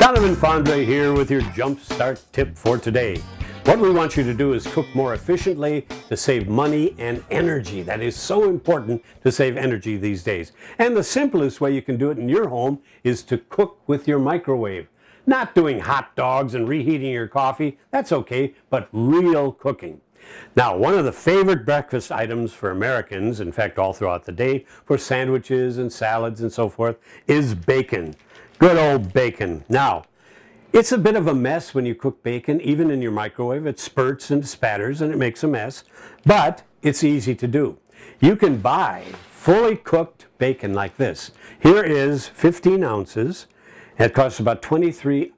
Donovan Fondre here with your JumpStart tip for today. What we want you to do is cook more efficiently to save money and energy. That is so important to save energy these days. And the simplest way you can do it in your home is to cook with your microwave. Not doing hot dogs and reheating your coffee, that's okay, but real cooking. Now, one of the favorite breakfast items for Americans, in fact all throughout the day, for sandwiches and salads and so forth, is bacon. Good old bacon. Now, it's a bit of a mess when you cook bacon, even in your microwave. It spurts and spatters and it makes a mess, but it's easy to do. You can buy fully cooked bacon like this. Here is 15 ounces. It costs about 23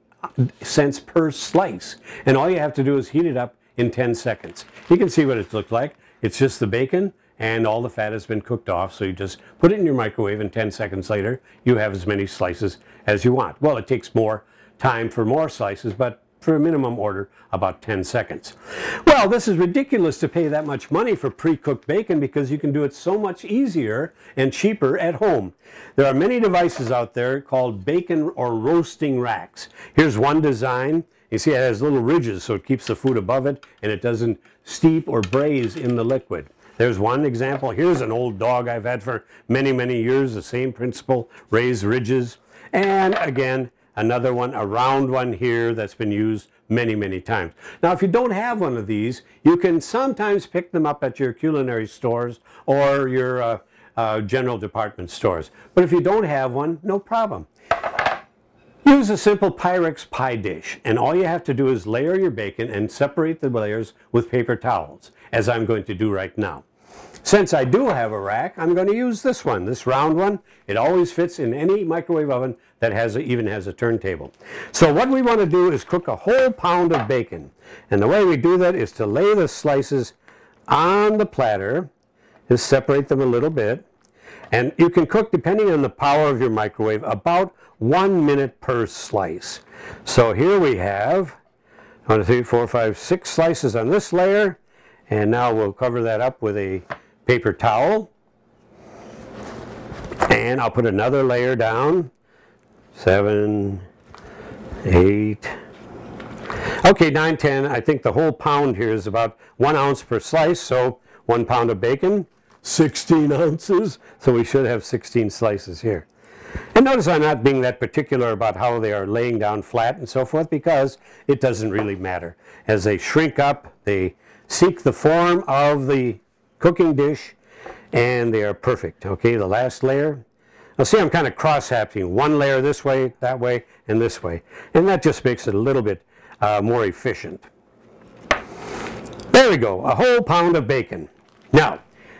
cents per slice. And all you have to do is heat it up in 10 seconds. You can see what it looks like. It's just the bacon and all the fat has been cooked off. So you just put it in your microwave and 10 seconds later, you have as many slices as you want. Well, it takes more time for more slices, but for a minimum order, about 10 seconds. Well, this is ridiculous to pay that much money for pre-cooked bacon because you can do it so much easier and cheaper at home. There are many devices out there called bacon or roasting racks. Here's one design. You see it has little ridges so it keeps the food above it and it doesn't steep or braise in the liquid. There's one example. Here's an old dog I've had for many, many years. The same principle, raised ridges. And again, another one, a round one here that's been used many, many times. Now, if you don't have one of these, you can sometimes pick them up at your culinary stores or your general department stores. But if you don't have one, no problem. Use a simple Pyrex pie dish, and all you have to do is layer your bacon and separate the layers with paper towels, as I'm going to do right now. Since I do have a rack, I'm going to use this one, this round one. It always fits in any microwave oven that even has a turntable. So what we want to do is cook a whole pound of bacon. And the way we do that is to lay the slices on the platter, just separate them a little bit. And you can cook, depending on the power of your microwave, about 1 minute per slice. So here we have 1, 2, 3, 4, 5, 6 slices on this layer. And now we'll cover that up with a paper towel. And I'll put another layer down. 7, 8. Okay, 9, 10. I think the whole pound here is about 1 ounce per slice. So 1 pound of bacon, 16 ounces. So we should have 16 slices here. And notice I'm not being that particular about how they are laying down flat and so forth because it doesn't really matter. As they shrink up, they seek the form of the cooking dish and they are perfect. Okay, the last layer. Now see, I'm kind of cross-hatching. One layer this way, that way, and this way. And that just makes it a little bit more efficient. There we go, a whole pound of bacon. Now,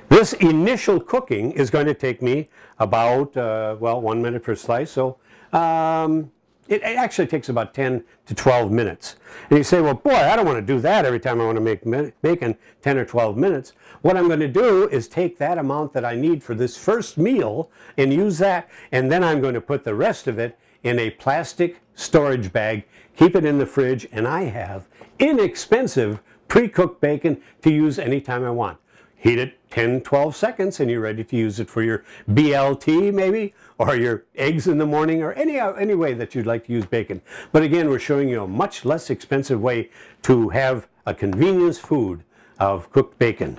this initial cooking is going to take me about, well, 1 minute per slice. So it actually takes about 10 to 12 minutes. And you say, well, boy, I don't want to do that every time I want to make bacon, 10 or 12 minutes. What I'm going to do is take that amount that I need for this first meal and use that. And then I'm going to put the rest of it in a plastic storage bag, keep it in the fridge, and I have inexpensive pre-cooked bacon to use anytime I want. Heat it 10, 12 seconds and you're ready to use it for your BLT maybe, or your eggs in the morning, or any way that you'd like to use bacon. But again, we're showing you a much less expensive way to have a convenience food of cooked bacon.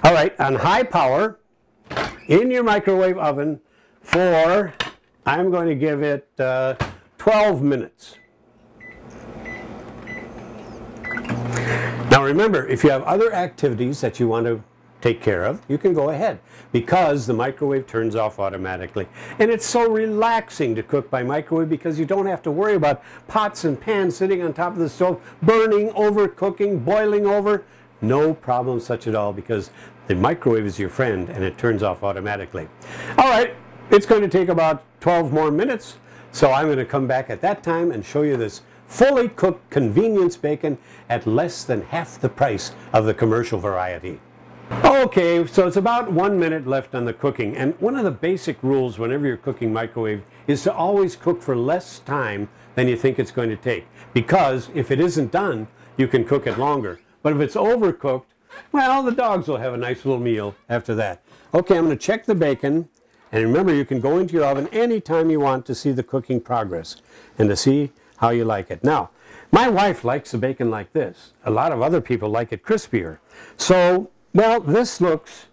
All right, on high power, in your microwave oven for, I'm going to give it 12 minutes. Now remember, if you have other activities that you want to take care of, you can go ahead because the microwave turns off automatically. And it's so relaxing to cook by microwave because you don't have to worry about pots and pans sitting on top of the stove, burning, overcooking, boiling over. No problem such at all because the microwave is your friend and it turns off automatically. All right, it's going to take about 12 more minutes. So I'm going to come back at that time and show you this fully cooked convenience bacon at less than half the price of the commercial variety. Okay, so it's about 1 minute left on the cooking, and one of the basic rules whenever you're cooking microwave is to always cook for less time than you think it's going to take, because if it isn't done, you can cook it longer. But if it's overcooked, well, the dogs will have a nice little meal after that. Okay, I'm going to check the bacon, and remember you can go into your oven anytime you want to see the cooking progress. And to see, how you like it. Now, my wife likes the bacon like this. A lot of other people like it crispier. So, well, this looks,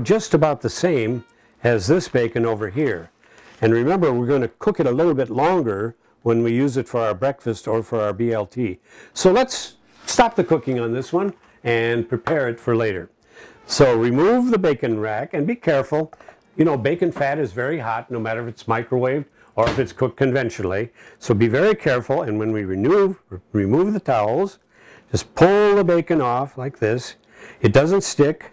just about the same as this bacon over here. And remember, we're going to cook it a little bit longer when we use it for our breakfast or for our BLT. So let's stop the cooking on this one and prepare it for later. So remove the bacon rack and be careful. Bacon fat is very hot, no matter if it's microwaved or if it's cooked conventionally. So be very careful, and when we remove the towels, just pull the bacon off like this. It doesn't stick.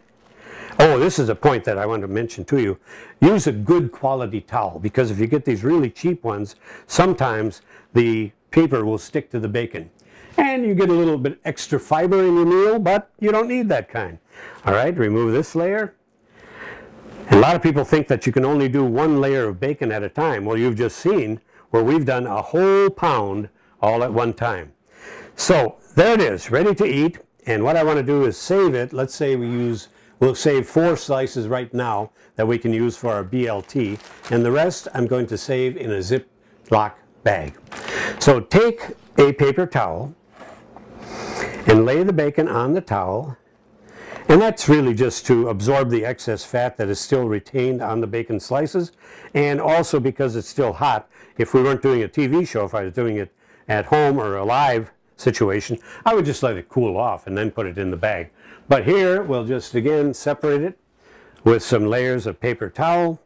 Oh, this is a point that I want to mention to you. Use a good quality towel, because if you get these really cheap ones, sometimes the paper will stick to the bacon. And you get a little bit extra fiber in your meal, but you don't need that kind. All right, remove this layer. And a lot of people think that you can only do one layer of bacon at a time. Well, you've just seen where we've done a whole pound all at one time. So there it is, ready to eat. And what I want to do is save it. Let's say we'll save 4 slices right now that we can use for our BLT. And the rest I'm going to save in a Ziploc bag. So take a paper towel and lay the bacon on the towel. And that's really just to absorb the excess fat that is still retained on the bacon slices, and also because it's still hot. If we weren't doing a TV show, if I was doing it at home or a live situation, I would just let it cool off and then put it in the bag. But here we'll just again separate it with some layers of paper towel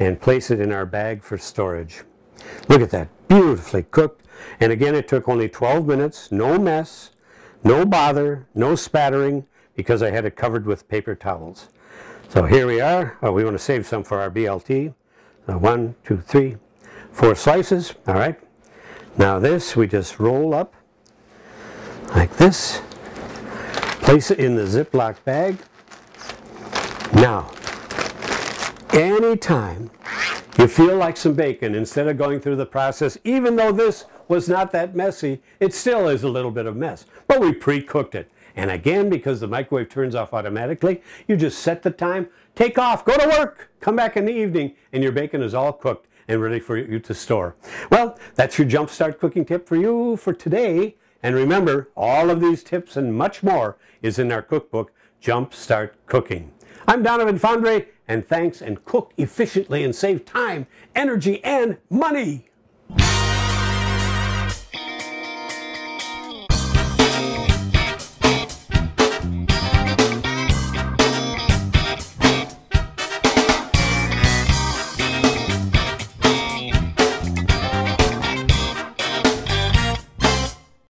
and place it in our bag for storage. Look at that, beautifully cooked. And again, it took only 12 minutes, no mess, no bother, no spattering, because I had it covered with paper towels. So here we are. Oh, we want to save some for our BLT. 1, 2, 3, 4 slices. All right. Now this we just roll up like this. Place it in the Ziploc bag. Now, anytime you feel like some bacon, instead of going through the process, even though this was not that messy, it still is a little bit of mess. But we pre-cooked it. And again, because the microwave turns off automatically, you just set the time, take off, go to work, come back in the evening, and your bacon is all cooked and ready for you to store. Well, that's your JumpStart cooking tip for you for today. And remember, all of these tips and much more is in our cookbook, JumpStart Cooking. I'm Donovan Fondre, and thanks, and cook efficiently and save time, energy, and money.